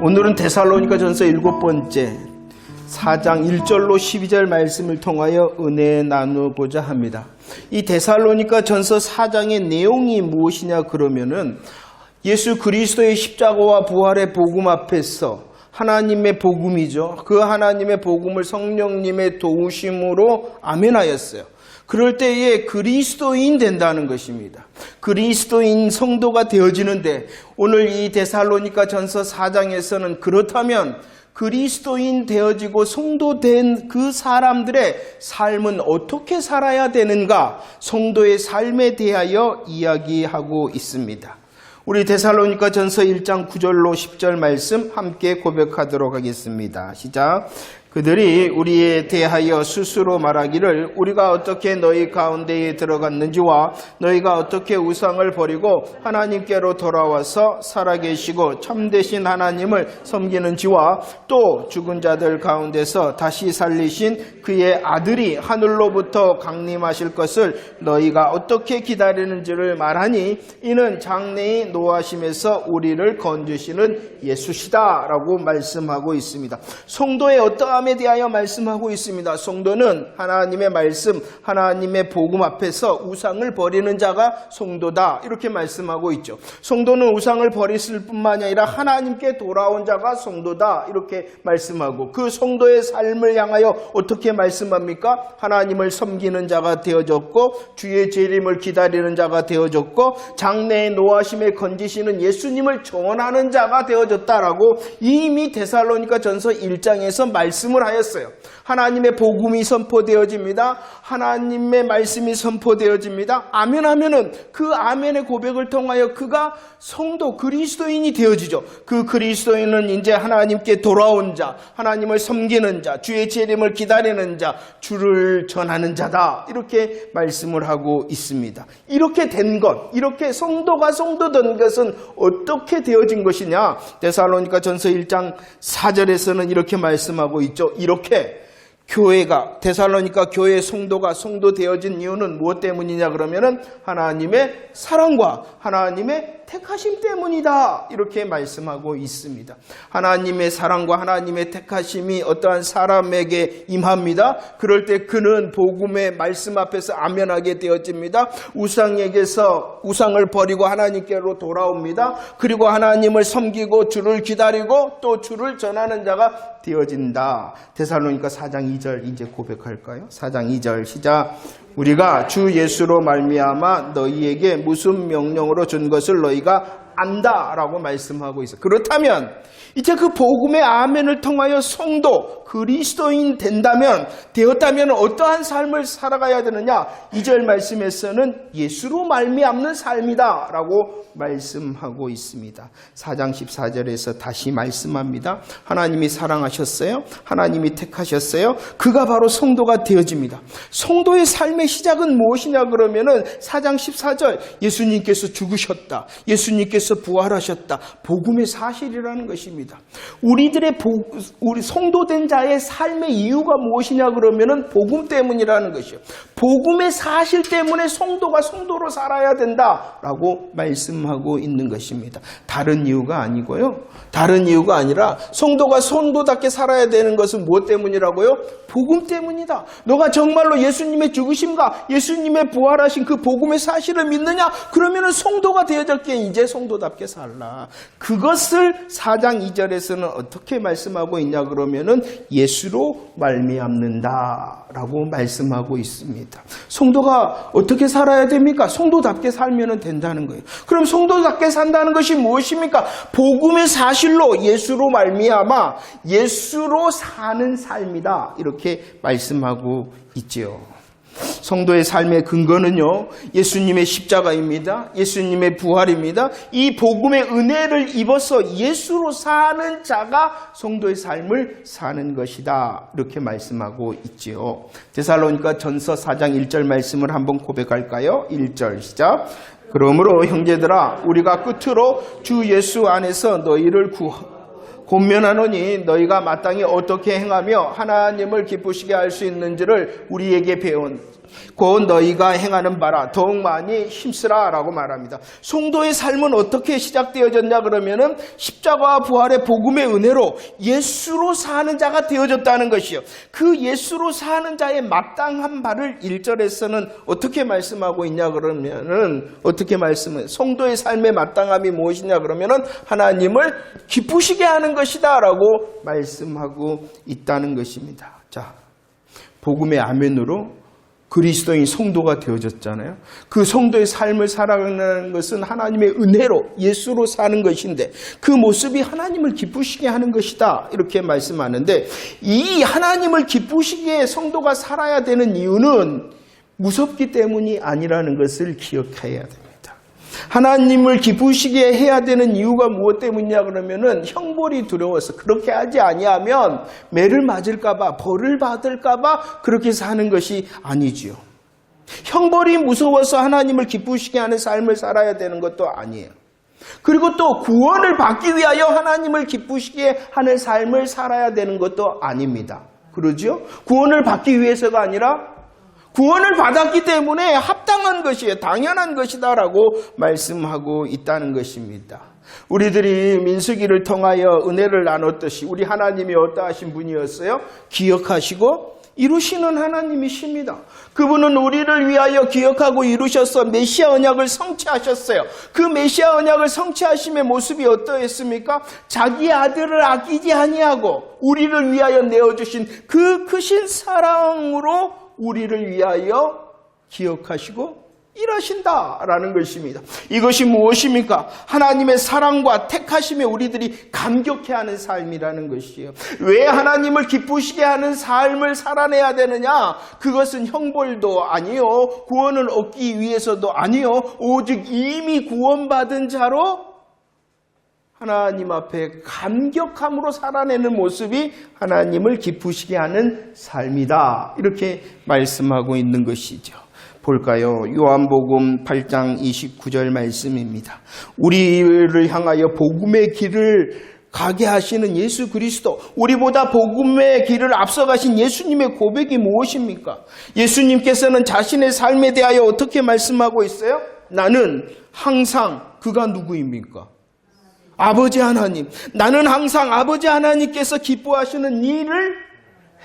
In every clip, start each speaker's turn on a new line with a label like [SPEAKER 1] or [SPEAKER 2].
[SPEAKER 1] 오늘은 데살로니가전서 7번째 4장 1절로 12절 말씀을 통하여 은혜 나누고자 합니다. 이 데살로니가전서 4장의 내용이 무엇이냐 그러면은 예수 그리스도의 십자가와 부활의 복음 앞에서 하나님의 복음이죠. 그 하나님의 복음을 성령님의 도우심으로 아멘하였어요. 그럴 때에 그리스도인 된다는 것입니다. 그리스도인 성도가 되어지는데 오늘 이 데살로니가전서 4장에서는 그렇다면 그리스도인 되어지고 성도된 그 사람들의 삶은 어떻게 살아야 되는가? 성도의 삶에 대하여 이야기하고 있습니다. 우리 데살로니가전서 1장 9절로 10절 말씀 함께 고백하도록 하겠습니다. 시작. 그들이 우리에 대하여 스스로 말하기를 우리가 어떻게 너희 가운데에 들어갔는지와 너희가 어떻게 우상을 버리고 하나님께로 돌아와서 살아계시고 참되신 하나님을 섬기는지와 또 죽은 자들 가운데서 다시 살리신 그의 아들이 하늘로부터 강림하실 것을 너희가 어떻게 기다리는지를 말하니 이는 장래의 노하심에서 우리를 건지시는 예수시다 라고 말씀하고 있습니다. 성도의 어떠함 에 대하여 말씀하고 있습니다. 성도는 하나님의 말씀, 하나님의 복음 앞에서 우상을 버리는 자가 성도다 이렇게 말씀하고 있죠. 성도는 우상을 버렸을 뿐만이 아니라 하나님께 돌아온 자가 성도다 이렇게 말씀하고 그 성도의 삶을 향하여 어떻게 말씀합니까? 하나님을 섬기는 자가 되어졌고 주의 재림을 기다리는 자가 되어졌고 장래의 노하심에 건지시는 예수님을 전하는 자가 되어졌다라고 이미 데살로니가전서 1장에서 말씀을 하였어요. 하나님의 복음이 선포되어집니다. 하나님의 말씀이 선포되어집니다. 아멘 하면은 그 아멘의 고백을 통하여 그가 성도 그리스도인이 되어지죠. 그 그리스도인은 이제 하나님께 돌아온 자, 하나님을 섬기는 자, 주의 재림을 기다리는 자, 주를 전하는 자다 이렇게 말씀을 하고 있습니다. 이렇게 된 것, 이렇게 성도가 성도된 것은 어떻게 되어진 것이냐? 데살로니가전서 1장 4절에서는 이렇게 말씀하고 있죠. 이렇게 교회가 데살로니가 교회 성도가 성도되어진 이유는 무엇 때문이냐 그러면은 하나님의 사랑과 하나님의 택하심 때문이다 이렇게 말씀하고 있습니다. 하나님의 사랑과 하나님의 택하심이 어떠한 사람에게 임합니다. 그럴 때 그는 복음의 말씀 앞에서 아멘하게 되어집니다. 우상에게서 우상을 버리고 하나님께로 돌아옵니다. 그리고 하나님을 섬기고 주를 기다리고 또 주를 전하는 자가 되어진다. 데살로니가 4장 2절 이제 고백할까요? 4장 2절 시작. 우리가 주 예수로 말미암아 너희에게 무슨 명령으로 준 것을 너희가 안다라고 말씀하고 있어요. 그렇다면 이제 그 복음의 아멘을 통하여 성도 그리스도인 되었다면 어떠한 삶을 살아가야 되느냐? 2절 말씀에서는 예수로 말미암는 삶이다 라고 말씀하고 있습니다. 4장 14절에서 다시 말씀합니다. 하나님이 사랑하셨어요. 하나님이 택하셨어요. 그가 바로 성도가 되어집니다. 성도의 삶의 시작은 무엇이냐 그러면은 4장 14절 예수님께서 죽으셨다. 예수님께서 부활하셨다. 복음의 사실이라는 것입니다. 우리 성도된 자의 삶의 이유가 무엇이냐 그러면은 복음 때문이라는 것이요. 복음의 사실 때문에 성도가 성도로 살아야 된다라고 말씀하고 있는 것입니다. 다른 이유가 아니고요. 다른 이유가 아니라 성도가 성도답게 살아야 되는 것은 무엇 때문이라고요? 복음 때문이다. 너가 정말로 예수님의 죽으심과 예수님의 부활하신 그 복음의 사실을 믿느냐? 그러면은 성도가 되어졌기에 이제 성도답게 살라. 그것을 4장 2절에서는 어떻게 말씀하고 있냐 그러면은 예수로 말미암는다라고 말씀하고 있습니다. 성도가 어떻게 살아야 됩니까? 성도답게 살면 된다는 거예요. 그럼 성도답게 산다는 것이 무엇입니까? 복음의 사실로 예수로 말미암아 예수로 사는 삶이다. 이렇게 말씀하고 있지요. 성도의 삶의 근거는요, 예수님의 십자가입니다. 예수님의 부활입니다. 이 복음의 은혜를 입어서 예수로 사는 자가 성도의 삶을 사는 것이다. 이렇게 말씀하고 있지요. 데살로니가 전서 4장 1절 말씀을 한번 고백할까요? 1절 시작. 그러므로 형제들아 우리가 끝으로 주 예수 안에서 너희를 권면하노니 너희가 마땅히 어떻게 행하며 하나님을 기쁘시게 할 수 있는지를 우리에게 배운 곧 너희가 행하는 바라 더욱 많이 힘쓰라 라고 말합니다. 성도의 삶은 어떻게 시작되어졌냐 그러면은 십자가와 부활의 복음의 은혜로 예수로 사는 자가 되어졌다는 것이요. 그 예수로 사는 자의 마땅한 바를 1절에서는 어떻게 말씀하고 있냐 그러면은 어떻게 말씀은 성도의 삶의 마땅함이 무엇이냐 그러면은 하나님을 기쁘시게 하는 것이다 라고 말씀하고 있다는 것입니다. 자, 복음의 아멘으로 그리스도인 성도가 되어졌잖아요. 그 성도의 삶을 살아가는 것은 하나님의 은혜로 예수로 사는 것인데 그 모습이 하나님을 기쁘시게 하는 것이다 이렇게 말씀하는데 이 하나님을 기쁘시게 성도가 살아야 되는 이유는 무섭기 때문이 아니라는 것을 기억해야 됩니다. 하나님을 기쁘시게 해야 되는 이유가 무엇 때문이냐 그러면은 형벌이 두려워서 그렇게 하지 아니하면 매를 맞을까봐 벌을 받을까봐 그렇게 사는 것이 아니지요. 형벌이 무서워서 하나님을 기쁘시게 하는 삶을 살아야 되는 것도 아니에요. 그리고 또 구원을 받기 위하여 하나님을 기쁘시게 하는 삶을 살아야 되는 것도 아닙니다. 그러죠? 구원을 받기 위해서가 아니라 구원을 받았기 때문에 합당한 것이에요. 당연한 것이다라고 말씀하고 있다는 것입니다. 우리들이 민수기를 통하여 은혜를 나눴듯이 우리 하나님이 어떠하신 분이었어요? 기억하시고 이루시는 하나님이십니다. 그분은 우리를 위하여 기억하고 이루셔서 메시아 언약을 성취하셨어요. 그 메시아 언약을 성취하심의 모습이 어떠했습니까? 자기 아들을 아끼지 아니하고 우리를 위하여 내어주신 그 크신 사랑으로 우리를 위하여 기억하시고 일하신다라는 것입니다. 이것이 무엇입니까? 하나님의 사랑과 택하심에 우리들이 감격해하는 삶이라는 것이에요. 왜 하나님을 기쁘시게 하는 삶을 살아내야 되느냐? 그것은 형벌도 아니요, 구원을 얻기 위해서도 아니요, 오직 이미 구원받은 자로 하나님 앞에 감격함으로 살아내는 모습이 하나님을 기쁘시게 하는 삶이다. 이렇게 말씀하고 있는 것이죠. 볼까요? 요한복음 8장 29절 말씀입니다. 우리를 향하여 복음의 길을 가게 하시는 예수 그리스도, 우리보다 복음의 길을 앞서가신 예수님의 고백이 무엇입니까? 예수님께서는 자신의 삶에 대하여 어떻게 말씀하고 있어요? 나는 항상 그가 누구입니까? 아버지 하나님, 나는 항상 아버지 하나님께서 기뻐하시는 일을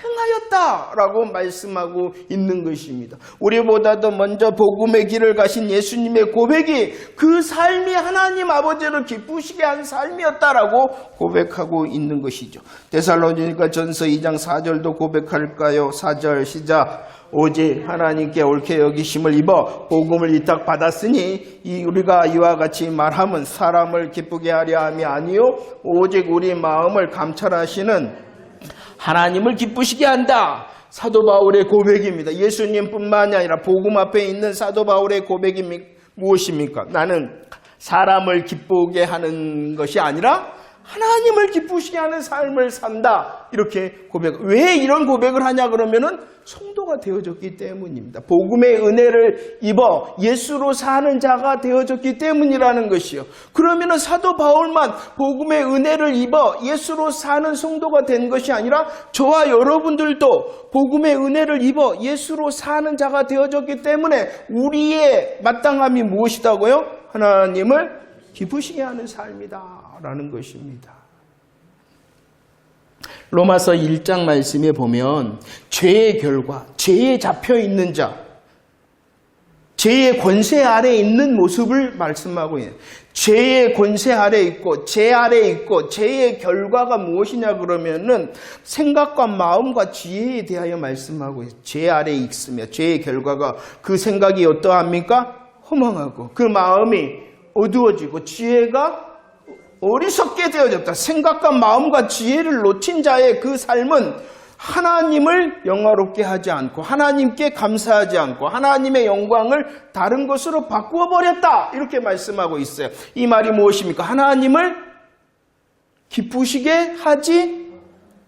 [SPEAKER 1] 행하였다라고 말씀하고 있는 것입니다. 우리보다도 먼저 복음의 길을 가신 예수님의 고백이 그 삶이 하나님 아버지를 기쁘시게 한 삶이었다라고 고백하고 있는 것이죠. 데살로니가 전서 2장 4절도 고백할까요? 4절 시작. 오직 하나님께 옳게 여기심을 입어 복음을 위탁받았으니 우리가 이와 같이 말함은 사람을 기쁘게 하려 함이 아니요 오직 우리 마음을 감찰하시는 하나님을 기쁘시게 한다. 사도 바울의 고백입니다. 예수님뿐만이 아니라 복음 앞에 있는 사도 바울의 고백이 무엇입니까? 나는 사람을 기쁘게 하는 것이 아니라 하나님을 기쁘시게 하는 삶을 산다. 이렇게 고백. 왜 이런 고백을 하냐 그러면은 성도가 되어졌기 때문입니다. 복음의 은혜를 입어 예수로 사는 자가 되어졌기 때문이라는 것이요. 그러면은 사도 바울만 복음의 은혜를 입어 예수로 사는 성도가 된 것이 아니라 저와 여러분들도 복음의 은혜를 입어 예수로 사는 자가 되어졌기 때문에 우리의 마땅함이 무엇이다고요? 하나님을 기쁘시게 하는 삶이다라는 것입니다. 로마서 1장 말씀에 보면 죄의 결과, 죄에 잡혀있는 자, 죄의 권세 아래에 있는 모습을 말씀하고 있어요. 죄의 권세 아래에 있고 죄 아래에 있고 죄의 결과가 무엇이냐 그러면은 생각과 마음과 지혜에 대하여 말씀하고 있어요. 죄 아래에 있으며 죄의 결과가 그 생각이 어떠합니까? 허망하고 그 마음이 어두워지고 지혜가 어리석게 되어졌다. 생각과 마음과 지혜를 놓친 자의 그 삶은 하나님을 영화롭게 하지 않고 하나님께 감사하지 않고 하나님의 영광을 다른 것으로 바꾸어 버렸다. 이렇게 말씀하고 있어요. 이 말이 무엇입니까? 하나님을 기쁘시게 하지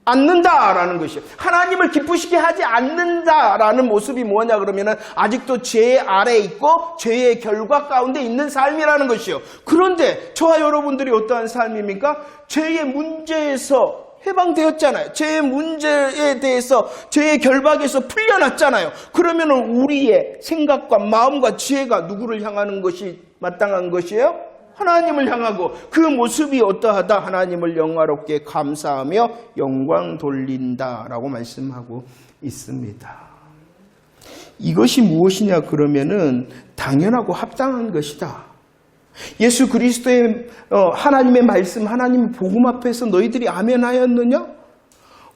[SPEAKER 1] 않는다라는 것이요. 하나님을 기쁘시게 하지 않는다라는 모습이 뭐냐 그러면은 아직도 죄 아래에 있고 죄의 결과 가운데 있는 삶이라는 것이요. 그런데 저와 여러분들이 어떠한 삶입니까? 죄의 문제에서 해방되었잖아요. 죄의 문제에 대해서 죄의 결박에서 풀려났잖아요. 그러면은 우리의 생각과 마음과 지혜가 누구를 향하는 것이 마땅한 것이에요? 하나님을 향하고 그 모습이 어떠하다? 하나님을 영화롭게 감사하며 영광 돌린다라고 말씀하고 있습니다. 이것이 무엇이냐 그러면은 당연하고 합당한 것이다. 예수 그리스도의 하나님의 말씀, 하나님의 복음 앞에서 너희들이 아멘하였느냐?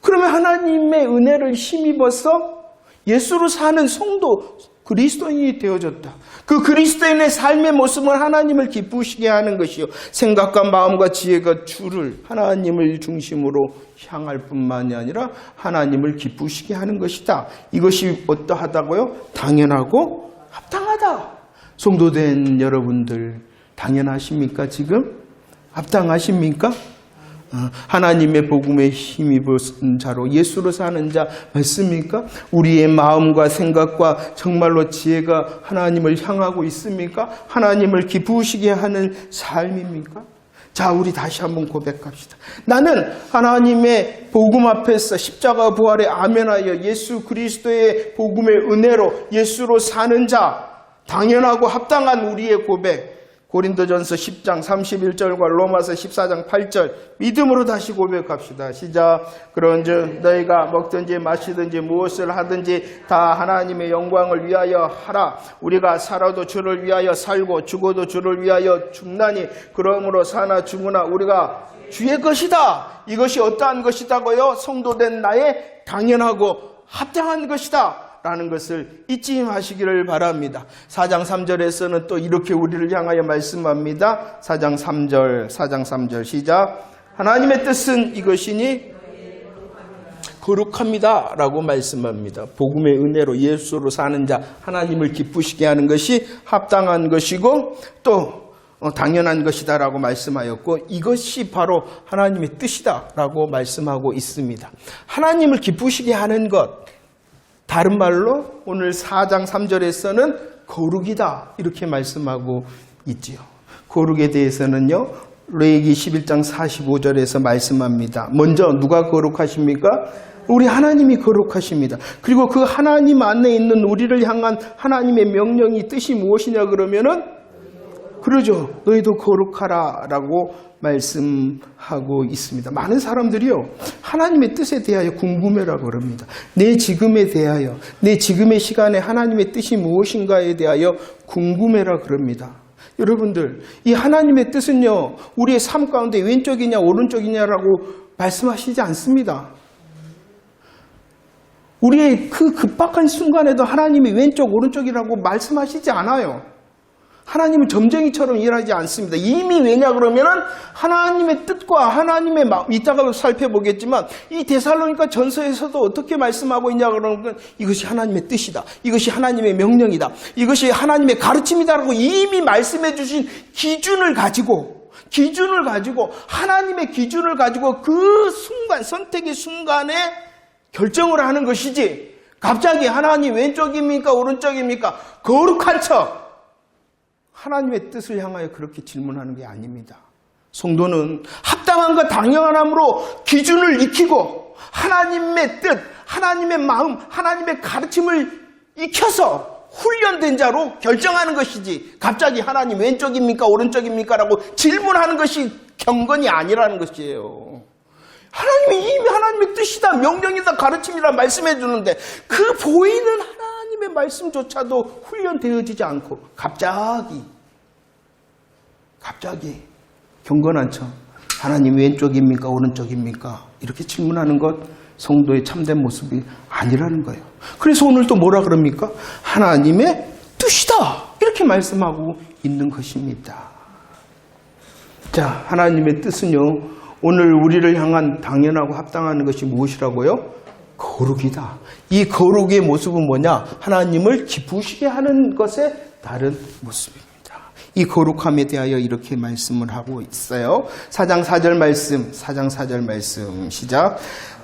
[SPEAKER 1] 그러면 하나님의 은혜를 힘입어서 예수로 사는 성도 그리스도인이 되어졌다. 그 그리스도인의 삶의 모습은 하나님을 기쁘시게 하는 것이요. 생각과 마음과 지혜가 주를 하나님을 중심으로 향할 뿐만이 아니라 하나님을 기쁘시게 하는 것이다. 이것이 어떠하다고요? 당연하고 합당하다. 성도된 여러분들 당연하십니까 지금? 합당하십니까? 하나님의 복음에 힘입은 자로 예수로 사는 자 맞습니까? 우리의 마음과 생각과 정말로 지혜가 하나님을 향하고 있습니까? 하나님을 기쁘시게 하는 삶입니까? 자, 우리 다시 한번 고백합시다. 나는 하나님의 복음 앞에서 십자가 부활에 아멘하여 예수 그리스도의 복음의 은혜로 예수로 사는 자, 당연하고 합당한 우리의 고백. 고린도전서 10장 31절과 로마서 14장 8절 믿음으로 다시 고백합시다. 시작. 그런즉 너희가 먹든지 마시든지 무엇을 하든지 다 하나님의 영광을 위하여 하라. 우리가 살아도 주를 위하여 살고 죽어도 주를 위하여 죽나니 그러므로 사나 죽으나 우리가 주의 것이다. 이것이 어떠한 것이다고요? 성도된 나의 당연하고 합당한 것이다 라는 것을 잊지 마시기를 바랍니다. 4장 3절에서는 또 이렇게 우리를 향하여 말씀합니다. 4장 3절 시작. 하나님의 뜻은 이것이니 거룩합니다 라고 말씀합니다. 복음의 은혜로 예수로 사는 자, 하나님을 기쁘시게 하는 것이 합당한 것이고 또 당연한 것이다 라고 말씀하였고 이것이 바로 하나님의 뜻이다 라고 말씀하고 있습니다. 하나님을 기쁘시게 하는 것, 다른 말로 오늘 4장 3절에서는 거룩이다 이렇게 말씀하고 있지요. 거룩에 대해서는요 레위기 11장 45절에서 말씀합니다. 먼저 누가 거룩하십니까? 우리 하나님이 거룩하십니다. 그리고 그 하나님 안에 있는 우리를 향한 하나님의 명령이 뜻이 무엇이냐 그러면은 그러죠. 너희도 거룩하라 라고 말씀하고 있습니다. 많은 사람들이요 하나님의 뜻에 대하여 궁금해라고 그럽니다. 내 지금에 대하여, 내 지금의 시간에 하나님의 뜻이 무엇인가에 대하여 궁금해라 그럽니다. 여러분들, 이 하나님의 뜻은요 우리의 삶 가운데 왼쪽이냐 오른쪽이냐라고 말씀하시지 않습니다. 우리의 그 급박한 순간에도 하나님이 왼쪽 오른쪽이라고 말씀하시지 않아요. 하나님은 점쟁이처럼 일하지 않습니다. 이미 왜냐 그러면은 하나님의 뜻과 하나님의 마음, 이따가 살펴보겠지만 이 데살로니가 전서에서도 어떻게 말씀하고 있냐 그러면 이것이 하나님의 뜻이다. 이것이 하나님의 명령이다. 이것이 하나님의 가르침이다라고 이미 말씀해 주신 기준을 가지고 하나님의 기준을 가지고 그 순간, 선택의 순간에 결정을 하는 것이지 갑자기 하나님 왼쪽입니까 오른쪽입니까 거룩한 척 하나님의 뜻을 향하여 그렇게 질문하는 게 아닙니다. 성도는 합당함과 당연함으로 기준을 익히고 하나님의 뜻, 하나님의 마음, 하나님의 가르침을 익혀서 훈련된 자로 결정하는 것이지 갑자기 하나님 왼쪽입니까 오른쪽입니까 라고 질문하는 것이 경건이 아니라는 것이에요. 하나님이 이미 하나님의 뜻이다, 명령이다, 가르침이다 말씀해 주는데 그 보이는 하나님의 말씀조차도 훈련되어지지 않고 갑자기 경건한 척 하나님 왼쪽입니까 오른쪽입니까 이렇게 질문하는 것 성도의 참된 모습이 아니라는 거예요. 그래서 오늘 또 뭐라 그럽니까? 하나님의 뜻이다 이렇게 말씀하고 있는 것입니다. 자, 하나님의 뜻은요 오늘 우리를 향한 당연하고 합당한 것이 무엇이라고요? 거룩이다. 이 거룩의 모습은 뭐냐? 하나님을 기쁘시게 하는 것의 다른 모습입니다. 이 거룩함에 대하여 이렇게 말씀을 하고 있어요. 4장 4절 말씀 시작.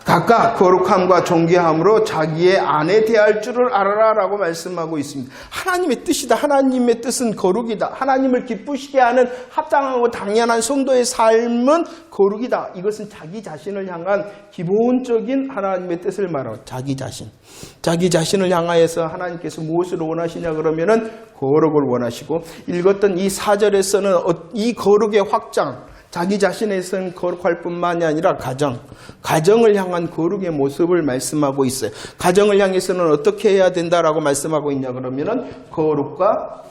[SPEAKER 1] 각각 거룩함과 존귀함으로 자기의 아내 대할 줄을 알아라 라고 말씀하고 있습니다. 하나님의 뜻이다. 하나님의 뜻은 거룩이다. 하나님을 기쁘시게 하는 합당하고 당연한 성도의 삶은 거룩이다. 이것은 자기 자신을 향한 기본적인 하나님의 뜻을 말하고 자기 자신을 향하여서 하나님께서 무엇을 원하시냐 그러면은 거룩을 원하시고, 읽었던 이 4절에서는 이 거룩의 확장, 자기 자신에서는 거룩할 뿐만이 아니라 가정을 향한 거룩의 모습을 말씀하고 있어요. 가정을 향해서는 어떻게 해야 된다라고 말씀하고 있냐 그러면은 거룩과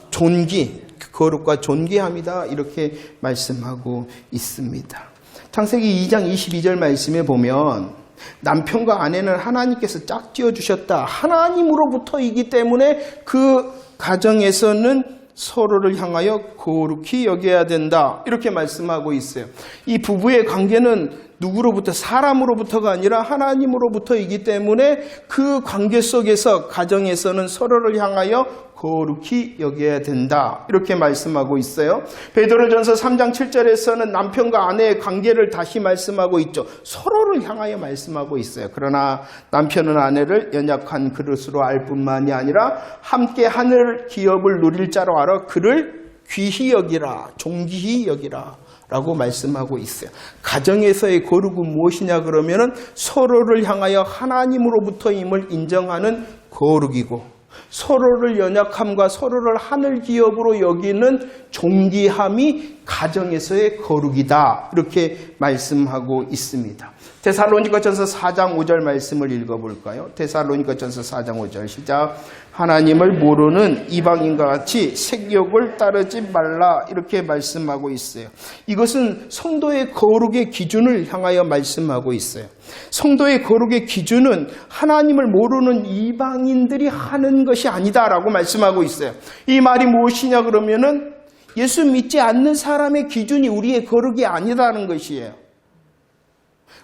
[SPEAKER 1] 존귀함이다 이렇게 말씀하고 있습니다. 창세기 2장 22절 말씀에 보면 남편과 아내는 하나님께서 짝지어 주셨다. 하나님으로부터이기 때문에 그 가정에서는 서로를 향하여 거룩히 여겨야 된다 이렇게 말씀하고 있어요. 이 부부의 관계는 누구로부터, 사람으로부터가 아니라 하나님으로부터이기 때문에 그 관계 속에서 가정에서는 서로를 향하여 거룩히 여겨야 된다 이렇게 말씀하고 있어요. 베드로전서 3장 7절에서는 남편과 아내의 관계를 다시 말씀하고 있죠. 서로를 향하여 말씀하고 있어요. 그러나 남편은 아내를 연약한 그릇으로 알 뿐만이 아니라 함께 하늘 기업을 누릴 자로 알아 그를 귀히 여기라, 존귀히 여기라 라고 말씀하고 있어요. 가정에서의 거룩은 무엇이냐 그러면은 서로를 향하여 하나님으로부터임을 인정하는 거룩이고, 서로를 연약함과 서로를 하늘 기업으로 여기는 존귀함이 가정에서의 거룩이다 이렇게 말씀하고 있습니다. 데살로니가전서 4장 5절 말씀을 읽어볼까요? 데살로니가전서 4장 5절 시작. 하나님을 모르는 이방인과 같이 색욕을 따르지 말라 이렇게 말씀하고 있어요. 이것은 성도의 거룩의 기준을 향하여 말씀하고 있어요. 성도의 거룩의 기준은 하나님을 모르는 이방인들이 하는 것이 아니다라고 말씀하고 있어요. 이 말이 무엇이냐 그러면은 예수 믿지 않는 사람의 기준이 우리의 거룩이 아니다는 것이에요.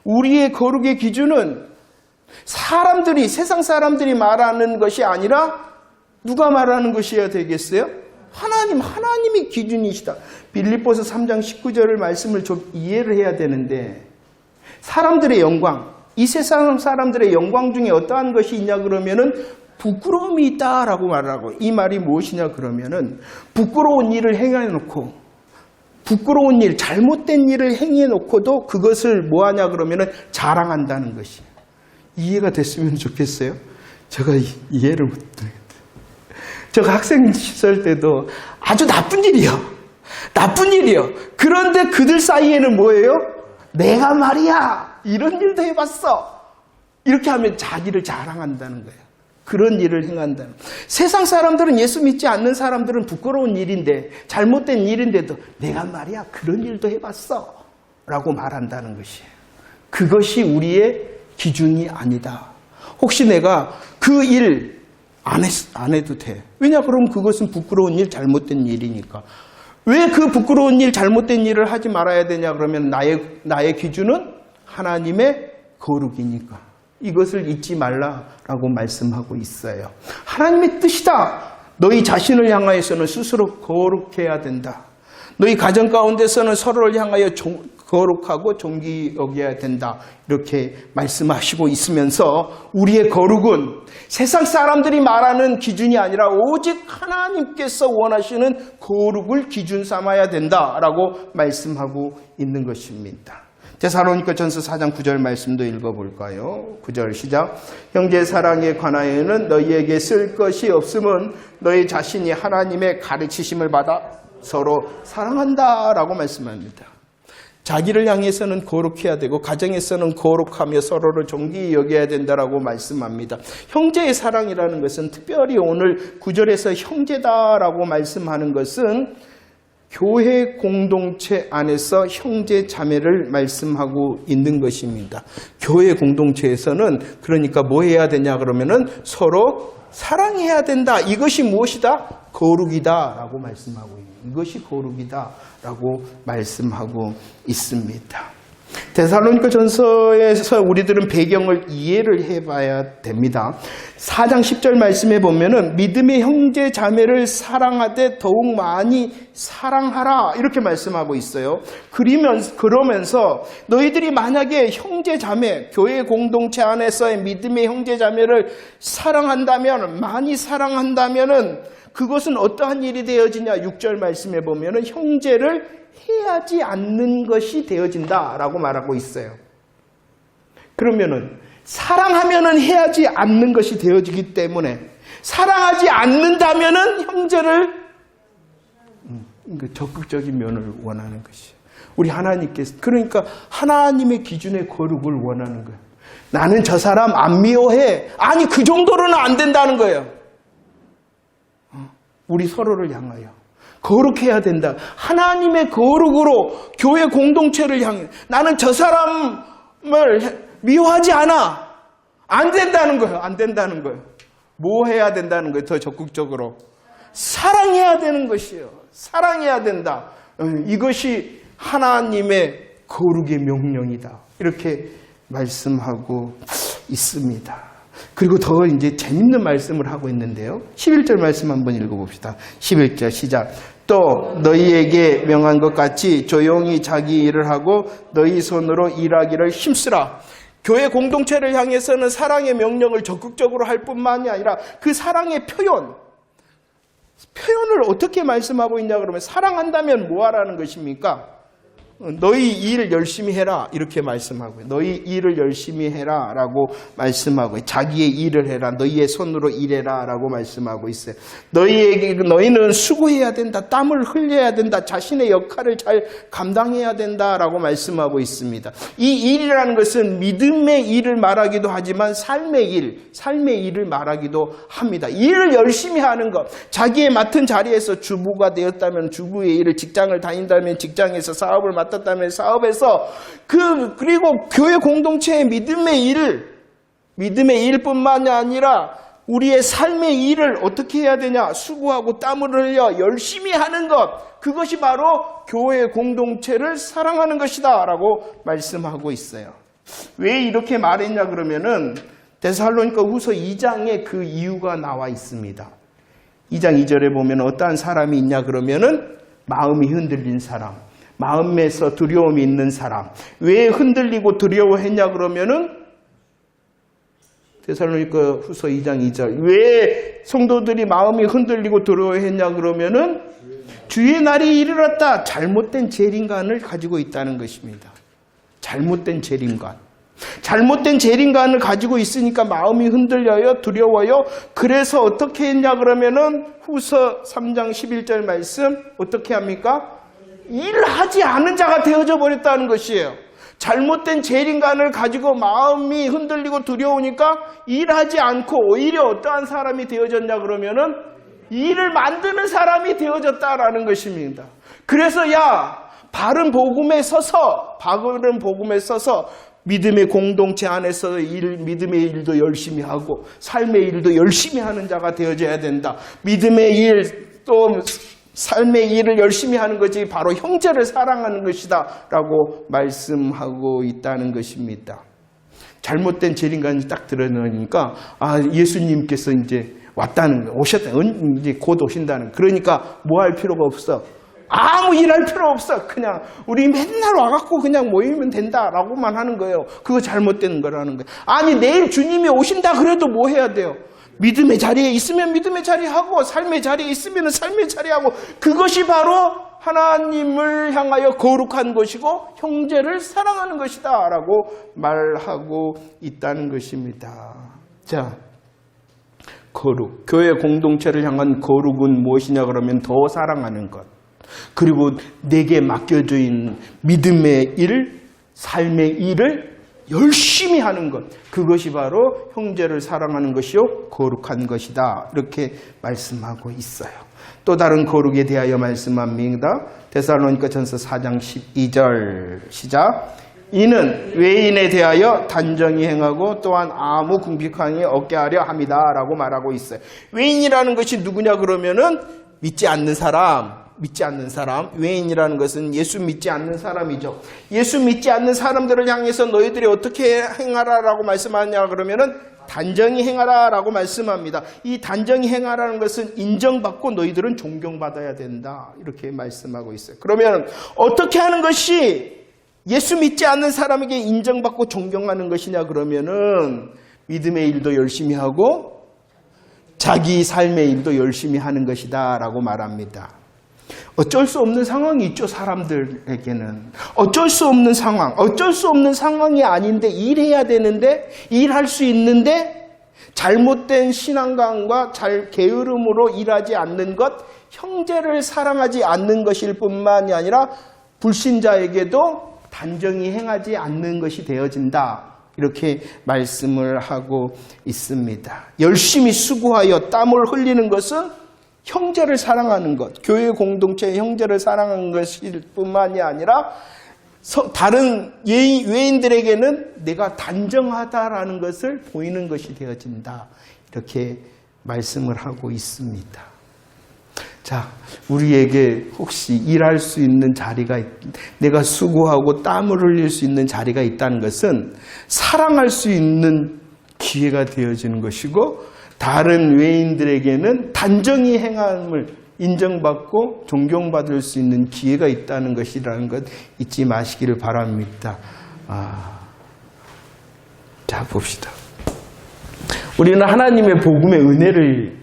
[SPEAKER 1] 우리의 거룩의 기준은 세상 사람들이 말하는 것이 아니라 누가 말하는 것이어야 되겠어요? 하나님이 기준이시다. 빌립보서 3장 19절을 말씀을 좀 이해를 해야 되는데, 사람들의 영광, 이 세상 사람들의 영광 중에 어떠한 것이 있냐 그러면은 부끄러움이 있다라고 말하고, 이 말이 무엇이냐 그러면은 부끄러운 일을 행해놓고, 부끄러운 일, 잘못된 일을 행해놓고도 그것을 뭐하냐 그러면은 자랑한다는 것이 이해가 됐으면 좋겠어요. 제가 이해를 못해요. 제가 학생 시절 때도 아주 나쁜 일이요. 그런데 그들 사이에는 뭐예요? 내가 말이야 이런 일도 해봤어. 이렇게 하면 자기를 자랑한다는 거예요. 그런 일을 행한다는. 세상 사람들은, 예수 믿지 않는 사람들은 부끄러운 일인데, 잘못된 일인데도 내가 말이야 그런 일도 해봤어 라고 말한다는 것이에요. 그것이 우리의 기준이 아니다. 혹시 내가 그 일 안 해도 돼. 왜냐? 그럼 그것은 부끄러운 일, 잘못된 일이니까. 왜 그 부끄러운 일, 잘못된 일을 하지 말아야 되냐 그러면 나의 기준은 하나님의 거룩이니까. 이것을 잊지 말라라고 말씀하고 있어요. 하나님의 뜻이다. 너희 자신을 향하여서는 스스로 거룩해야 된다. 너희 가정 가운데서는 서로를 향하여 거룩하고 존귀 여겨야 된다. 이렇게 말씀하시고 있으면서 우리의 거룩은 세상 사람들이 말하는 기준이 아니라 오직 하나님께서 원하시는 거룩을 기준 삼아야 된다라고 말씀하고 있는 것입니다. 데살로니가전서 4장 9절 말씀도 읽어볼까요? 9절 시작. 형제 사랑에 관하여는 너희에게 쓸 것이 없음은 너희 자신이 하나님의 가르치심을 받아 서로 사랑한다라고 말씀합니다. 자기를 향해서는 거룩해야 되고 가정에서는 거룩하며 서로를 존귀히 여겨야 된다라고 말씀합니다. 형제의 사랑이라는 것은, 특별히 오늘 9절에서 형제다라고 말씀하는 것은 교회 공동체 안에서 형제 자매를 말씀하고 있는 것입니다. 교회 공동체에서는 그러니까 뭐 해야 되냐 그러면은 서로 사랑해야 된다. 이것이 무엇이다? 거룩이다라고 말씀하고 있는, 이것이 거룩이다라고 말씀하고 있습니다. 데살로니가 전서에서 우리들은 배경을 이해를 해봐야 됩니다. 4장 10절 말씀에 보면은 믿음의 형제 자매를 사랑하되 더욱 많이 사랑하라 이렇게 말씀하고 있어요. 그러면서 너희들이 만약에 형제 자매, 교회 공동체 안에서의 믿음의 형제 자매를 사랑한다면, 많이 사랑한다면은 그것은 어떠한 일이 되어지냐? 6절 말씀에 보면은 형제를 해하지 않는 것이 되어진다라고 말하고 있어요. 그러면은 사랑하면은 해하지 않는 것이 되어지기 때문에 사랑하지 않는다면은 형제를 적극적인 면을 원하는 것이에요. 우리 하나님께서 그러니까 하나님의 기준의 거룩을 원하는 거예요. 나는 저 사람 안 미워해. 아니 그 정도로는 안 된다는 거예요. 우리 서로를 향하여 거룩해야 된다. 하나님의 거룩으로 교회 공동체를 향해 나는 저 사람을 미워하지 않아. 안 된다는 거예요. 안 된다는 거예요. 뭐 해야 된다는 거예요? 더 적극적으로 사랑해야 되는 것이에요. 사랑해야 된다. 이것이 하나님의 거룩의 명령이다. 이렇게 말씀하고 있습니다. 그리고 더 이제 재밌는 말씀을 하고 있는데요. 11절 말씀 한번 읽어봅시다. 11절 시작. 또 너희에게 명한 것 같이 조용히 자기 일을 하고 너희 손으로 일하기를 힘쓰라. 교회 공동체를 향해서는 사랑의 명령을 적극적으로 할 뿐만이 아니라 그 사랑의 표현을 어떻게 말씀하고 있냐 그러면 사랑한다면 뭐 하라는 것입니까? 너희 일 열심히 해라 이렇게 말씀하고요. 너희 일을 열심히 해라 라고 말씀하고 자기의 일을 해라. 너희의 손으로 일해라 라고 말씀하고 있어요. 너희는 수고해야 된다. 땀을 흘려야 된다. 자신의 역할을 잘 감당해야 된다 라고 말씀하고 있습니다. 이 일이라는 것은 믿음의 일을 말하기도 하지만 삶의 일을 말하기도 합니다. 일을 열심히 하는 것, 자기의 맡은 자리에서 주부가 되었다면 주부의 일을, 직장을 다닌다면 직장에서 사업을 맡았다면 사업에서 그리고 교회 공동체의 믿음의 일뿐만이 아니라 우리의 삶의 일을 어떻게 해야 되냐? 수고하고 땀을 흘려 열심히 하는 것, 그것이 바로 교회 공동체를 사랑하는 것이다 라고 말씀하고 있어요. 왜 이렇게 말했냐 그러면은 데살로니가 후서 2장에 그 이유가 나와 있습니다. 2장 2절에 보면 어떠한 사람이 있냐 그러면은 마음이 흔들린 사람, 마음에서 두려움이 있는 사람. 왜 흔들리고 두려워했냐 그러면은 데살로니가 후서 2장 2절. 왜 성도들이 마음이 흔들리고 두려워했냐 그러면은 주의 날이 이르렀다. 잘못된 재림관을 가지고 있다는 것입니다. 잘못된 재림관을 가지고 있으니까 마음이 흔들려요, 두려워요. 그래서 어떻게 했냐 그러면은 후서 3장 11절 말씀 어떻게 합니까? 일하지 않은 자가 되어져 버렸다는 것이에요. 잘못된 재림관을 가지고 마음이 흔들리고 두려우니까 일하지 않고 오히려 어떠한 사람이 되어졌냐 그러면은 일을 만드는 사람이 되어졌다라는 것입니다. 그래서 바른 복음에 서서 믿음의 공동체 안에서 믿음의 일도 열심히 하고 삶의 일도 열심히 하는 자가 되어져야 된다. 믿음의 일 또 삶의 일을 열심히 하는 것이 바로 형제를 사랑하는 것이다 라고 말씀하고 있다는 것입니다. 잘못된 재림관이 딱 드러나니까 예수님께서 이제 이제 곧 오신다는. 그러니까 뭐 할 필요가 없어. 아무 일할 필요 없어. 그냥 우리 맨날 와갖고 그냥 모이면 된다라고만 하는 거예요. 그거 잘못된 거라는 거예요. 아니 내일 주님이 오신다 그래도 뭐 해야 돼요? 믿음의 자리에 있으면 믿음의 자리 하고 삶의 자리에 있으면 삶의 자리 하고 그것이 바로 하나님을 향하여 거룩한 것이고 형제를 사랑하는 것이다 라고 말하고 있다는 것입니다. 자, 거룩. 교회 공동체를 향한 거룩은 무엇이냐 그러면 더 사랑하는 것. 그리고 내게 맡겨져 있는 믿음의 일, 삶의 일을 열심히 하는 것. 그것이 바로 형제를 사랑하는 것이요 거룩한 것이다. 이렇게 말씀하고 있어요. 또 다른 거룩에 대하여 말씀합니다. 데살로니가 전서 4장 12절 시작. 이는 외인에 대하여 단정히 행하고 또한 아무 궁핍함이 없게 하려 함이다 라고 말하고 있어요. 외인이라는 것이 누구냐 그러면은 믿지 않는 사람, 믿지 않는 사람, 외인이라는 것은 예수 믿지 않는 사람이죠. 예수 믿지 않는 사람들을 향해서 너희들이 어떻게 행하라라고 말씀하냐 그러면은 단정히 행하라라고 말씀합니다. 이 단정히 행하라는 것은 인정받고 너희들은 존경받아야 된다. 이렇게 말씀하고 있어요. 그러면 어떻게 하는 것이 예수 믿지 않는 사람에게 인정받고 존경하는 것이냐 그러면은 믿음의 일도 열심히 하고 자기 삶의 일도 열심히 하는 것이다 라고 말합니다. 어쩔 수 없는 상황이 있죠. 사람들에게는 어쩔 수 없는 상황, 어쩔 수 없는 상황이 아닌데 일해야 되는데 일할 수 있는데 잘못된 신앙관과 게으름으로 일하지 않는 것, 형제를 사랑하지 않는 것일 뿐만이 아니라 불신자에게도 단정히 행하지 않는 것이 되어진다. 이렇게 말씀을 하고 있습니다. 열심히 수고하여 땀을 흘리는 것은 형제를 사랑하는 것, 교회 공동체의 형제를 사랑하는 것일 뿐만이 아니라 다른 외인들에게는 내가 단정하다라는 것을 보이는 것이 되어진다. 이렇게 말씀을 하고 있습니다. 자, 우리에게 혹시 일할 수 있는 자리가, 내가 수고하고 땀을 흘릴 수 있는 자리가 있다는 것은 사랑할 수 있는 기회가 되어지는 것이고 다른 외인들에게는 단정히 행함을 인정받고 존경받을 수 있는 기회가 있다는 것이라는 것 잊지 마시기를 바랍니다. 자, 봅시다. 우리는 하나님의 복음의 은혜를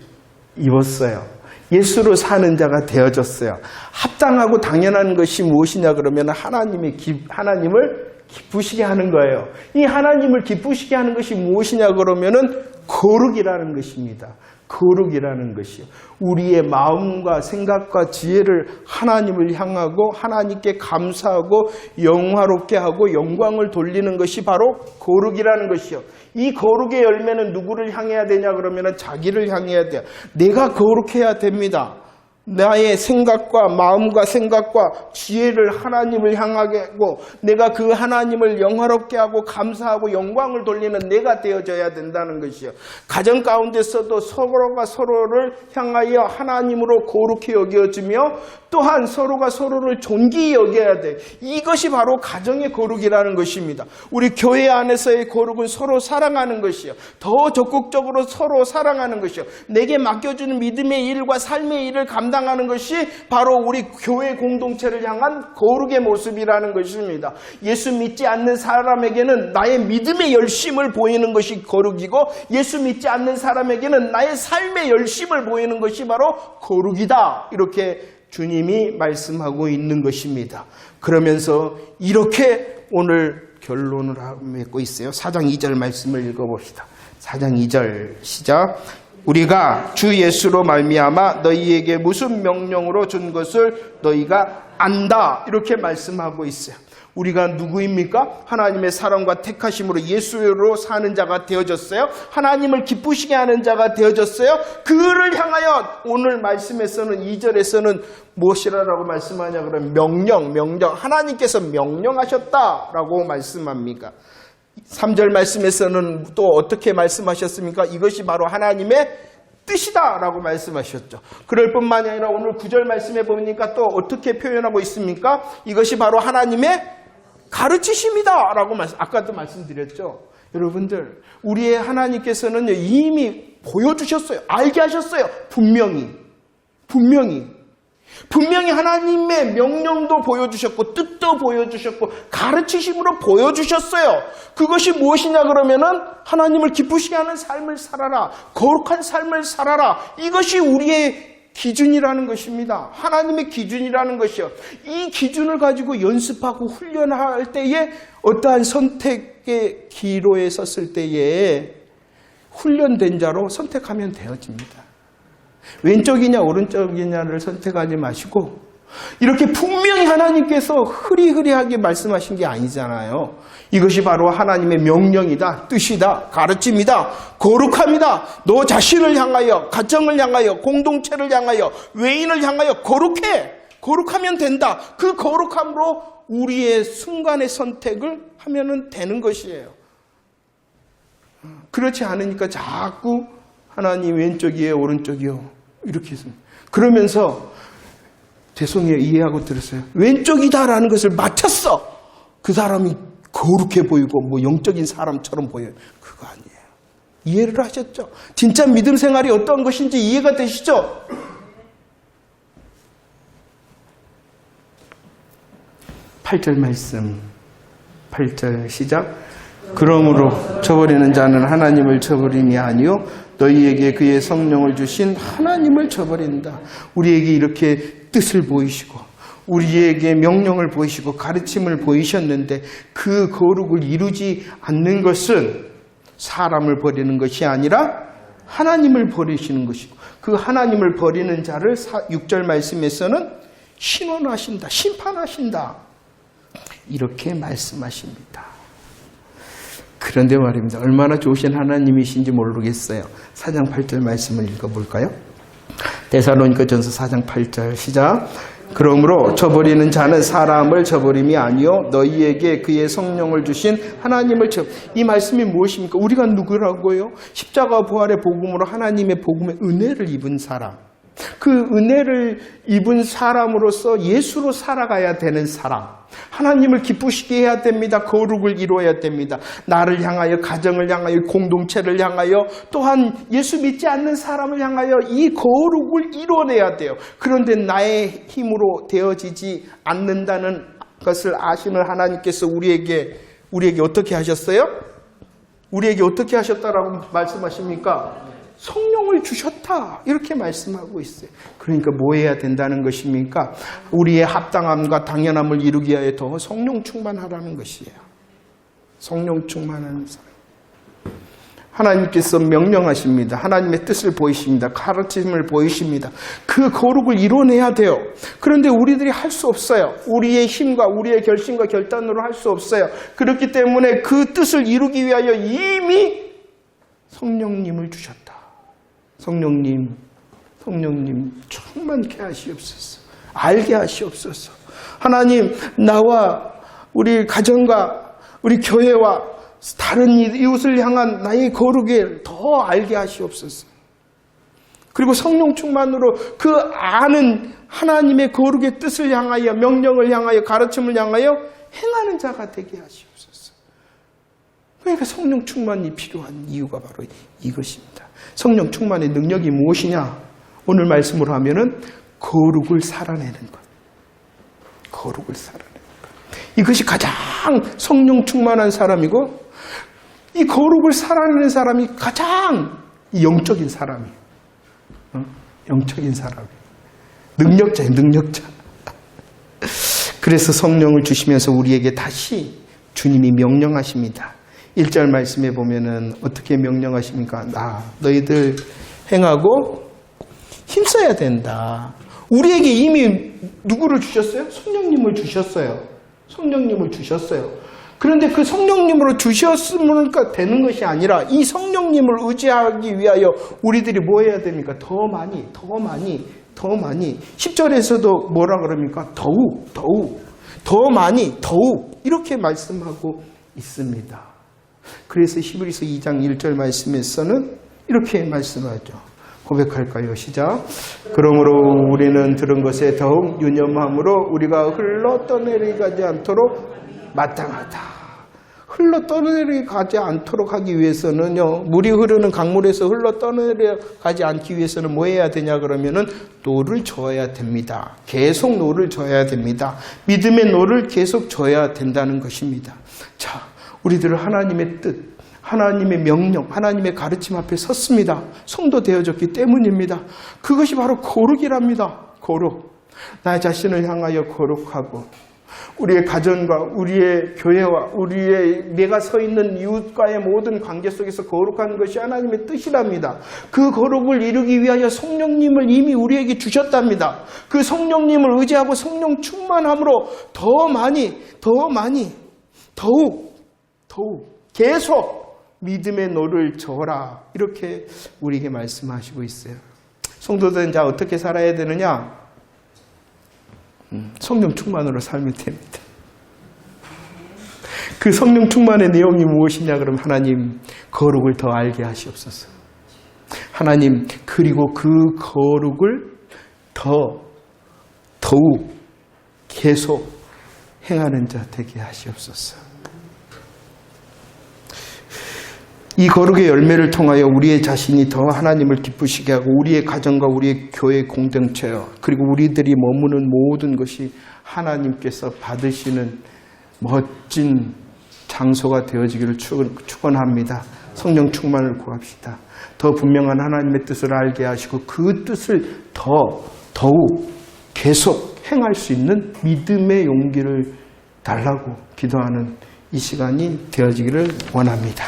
[SPEAKER 1] 입었어요. 예수로 사는 자가 되어졌어요. 합당하고 당연한 것이 무엇이냐 그러면 하나님을 기쁘시게 하는 거예요. 이 하나님을 기쁘시게 하는 것이 무엇이냐 그러면은 거룩이라는 것입니다. 거룩이라는 것이요. 우리의 마음과 생각과 지혜를 하나님을 향하고 하나님께 감사하고 영화롭게 하고 영광을 돌리는 것이 바로 거룩이라는 것이요. 이 거룩의 열매는 누구를 향해야 되냐 그러면 자기를 향해야 돼요. 내가 거룩해야 됩니다. 나의 생각과 마음과 생각과 지혜를 하나님을 향하게 하고 내가 그 하나님을 영화롭게 하고 감사하고 영광을 돌리는 내가 되어져야 된다는 것이요. 가정 가운데서도 서로가 서로를 향하여 하나님으로 거룩히 여겨지며 또한 서로가 서로를 존귀히 여겨야 돼. 이것이 바로 가정의 거룩이라는 것입니다. 우리 교회 안에서의 거룩은 서로 사랑하는 것이요. 더 적극적으로 서로 사랑하는 것이요. 내게 맡겨주는 믿음의 일과 삶의 일을 감당하는 것이 바로 우리 교회 공동체를 향한 거룩의 모습이라는 것입니다. 예수 믿지 않는 사람에게는 나의 믿음의 열심을 보이는 것이 거룩이고 예수 믿지 않는 사람에게는 나의 삶의 열심을 보이는 것이 바로 거룩이다. 이렇게 주님이 말씀하고 있는 것입니다. 그러면서 이렇게 오늘 결론을 맺고 있어요. 4장 2절 말씀을 읽어봅시다. 4장 2절 시작. 우리가 주 예수로 말미암아 너희에게 무슨 명령으로 준 것을 너희가 안다. 이렇게 말씀하고 있어요. 우리가 누구입니까? 하나님의 사랑과 택하심으로 예수로 사는 자가 되어졌어요. 하나님을 기쁘시게 하는 자가 되어졌어요. 그를 향하여 오늘 말씀에서는 2절에서는 무엇이라고 말씀하냐 그러면 명령. 하나님께서 명령하셨다라고 말씀합니까? 3절 말씀에서는 또 어떻게 말씀하셨습니까? 이것이 바로 하나님의 뜻이다 라고 말씀하셨죠. 그럴 뿐만이 아니라 오늘 9절 말씀해 보니까 또 어떻게 표현하고 있습니까? 이것이 바로 하나님의 가르치심이다 라고 아까도 말씀드렸죠. 여러분들, 우리의 하나님께서는 이미 보여주셨어요. 알게 하셨어요. 분명히 하나님의 명령도 보여주셨고 뜻도 보여주셨고 가르치심으로 보여주셨어요. 그것이 무엇이냐 그러면은 하나님을 기쁘시게 하는 삶을 살아라. 거룩한 삶을 살아라. 이것이 우리의 기준이라는 것입니다. 하나님의 기준이라는 것이요. 이 기준을 가지고 연습하고 훈련할 때에 어떠한 선택의 기로에 섰을 때에 훈련된 자로 선택하면 되어집니다. 왼쪽이냐 오른쪽이냐를 선택하지 마시고 이렇게 분명히 하나님께서 흐리흐리하게 말씀하신 게 아니잖아요. 이것이 바로 하나님의 명령이다, 뜻이다, 가르침이다, 거룩함이다. 너 자신을 향하여, 가정을 향하여, 공동체를 향하여, 외인을 향하여 거룩하면 된다. 그 거룩함으로 우리의 순간의 선택을 하면 되는 것이에요. 그렇지 않으니까 자꾸 하나님 왼쪽이에요, 오른쪽이요 이렇게 했습니다. 그러면서 죄송해요. 이해하고 들었어요. 왼쪽이다라는 것을 맞췄어. 그 사람이 거룩해 보이고 뭐 영적인 사람처럼 보여요. 그거 아니에요. 이해를 하셨죠? 진짜 믿음 생활이 어떤 것인지 이해가 되시죠? 8절 말씀, 8절 시작. 그러므로 저버리는 자는 하나님을 저버림이 아니요 너희에게 그의 성령을 주신 하나님을 저버린다. 우리에게 이렇게 뜻을 보이시고 우리에게 명령을 보이시고 가르침을 보이셨는데 그 거룩을 이루지 않는 것은 사람을 버리는 것이 아니라 하나님을 버리시는 것이고 그 하나님을 버리는 자를 6절 말씀에서는 신원하신다, 심판하신다 이렇게 말씀하십니다. 그런데 말입니다. 얼마나 좋으신 하나님이신지 모르겠어요. 4장 8절 말씀을 읽어볼까요? 데살로니가전서 4장 8절 시작. 그러므로 저버리는 자는 사람을 저버림이 아니요 너희에게 그의 성령을 주신 하나님을 이 말씀이 무엇입니까? 우리가 누구라고요? 십자가 부활의 복음으로 하나님의 복음의 은혜를 입은 사람, 그 은혜를 입은 사람으로서 예수로 살아가야 되는 사람, 하나님을 기쁘시게 해야 됩니다. 거룩을 이루어야 됩니다. 나를 향하여, 가정을 향하여, 공동체를 향하여, 또한 예수 믿지 않는 사람을 향하여 이 거룩을 이루어내야 돼요. 그런데 나의 힘으로 되어지지 않는다는 것을 아시는 하나님께서 우리에게 어떻게 하셨어요? 우리에게 어떻게 하셨다라고 말씀하십니까? 성령을 주셨다 이렇게 말씀하고 있어요. 그러니까 뭐 해야 된다는 것입니까? 우리의 합당함과 당연함을 이루기 위하여 더 성령 충만하라는 것이에요. 성령 충만하는 사람. 하나님께서 명령하십니다. 하나님의 뜻을 보이십니다. 가르침을 보이십니다. 그 거룩을 이뤄내야 돼요. 그런데 우리들이 할 수 없어요. 우리의 힘과 우리의 결심과 결단으로 할 수 없어요. 그렇기 때문에 그 뜻을 이루기 위하여 이미 성령님을 주셨다. 성령님 충만케 하시옵소서. 알게 하시옵소서. 하나님, 나와 우리 가정과 우리 교회와 다른 이웃을 향한 나의 거룩을 더 알게 하시옵소서. 그리고 성령 충만으로 그 아는 하나님의 거룩의 뜻을 향하여, 명령을 향하여, 가르침을 향하여 행하는 자가 되게 하시옵소서. 그러니까 성령 충만이 필요한 이유가 바로 이것입니다. 성령 충만의 능력이 무엇이냐? 오늘 말씀으로 하면은 거룩을 살아내는 것. 거룩을 살아내는 것. 이것이 가장 성령 충만한 사람이고, 이 거룩을 살아내는 사람이 가장 영적인 사람이에요. 영적인 사람이에요. 능력자예요, 능력자. 그래서 성령을 주시면서 우리에게 다시 주님이 명령하십니다. 1절 말씀에 보면은 어떻게 명령하십니까? 너희들 행하고 힘써야 된다. 우리에게 이미 누구를 주셨어요? 성령님을 주셨어요. 성령님을 주셨어요. 그런데 그 성령님으로 주셨으면 되는 것이 아니라 이 성령님을 의지하기 위하여 우리들이 뭐 해야 됩니까? 더 많이 10절에서도 뭐라 그럽니까? 더 많이 이렇게 말씀하고 있습니다. 그래서 히브리서 2장 1절 말씀에서는 이렇게 말씀하죠. 고백할까요? 시작. 그러므로 우리는 들은 것에 더욱 유념함으로 우리가 흘러 떠내려가지 않도록 마땅하다. 흘러 떠내려가지 않도록 하기 위해서는요, 물이 흐르는 강물에서 흘러 떠내려가지 않기 위해서는 뭐 해야 되냐 그러면은 노를 저어야 됩니다. 계속 노를 저어야 됩니다. 믿음의 노를 계속 저어야 된다는 것입니다. 자, 우리들은 하나님의 뜻, 하나님의 명령, 하나님의 가르침 앞에 섰습니다. 성도 되어졌기 때문입니다. 그것이 바로 거룩이랍니다. 거룩. 나 자신을 향하여 거룩하고 우리의 가정과 우리의 교회와 내가 서 있는 이웃과의 모든 관계 속에서 거룩한 것이 하나님의 뜻이랍니다. 그 거룩을 이루기 위하여 성령님을 이미 우리에게 주셨답니다. 그 성령님을 의지하고 성령 충만함으로 더욱 계속 믿음의 노를 저어라. 이렇게 우리에게 말씀하시고 있어요. 성도들은 자 어떻게 살아야 되느냐? 성령 충만으로 살면 됩니다. 그 성령 충만의 내용이 무엇이냐 그러면 하나님 거룩을 더 알게 하시옵소서. 하나님 그리고 그 거룩을 더 더욱 계속 행하는 자 되게 하시옵소서. 이 거룩의 열매를 통하여 우리의 자신이 더 하나님을 기쁘시게 하고 우리의 가정과 우리의 교회 공동체와 그리고 우리들이 머무는 모든 것이 하나님께서 받으시는 멋진 장소가 되어지기를 축원합니다. 성령 충만을 구합시다. 더 분명한 하나님의 뜻을 알게 하시고 그 뜻을 더욱 계속 행할 수 있는 믿음의 용기를 달라고 기도하는 이 시간이 되어지기를 원합니다.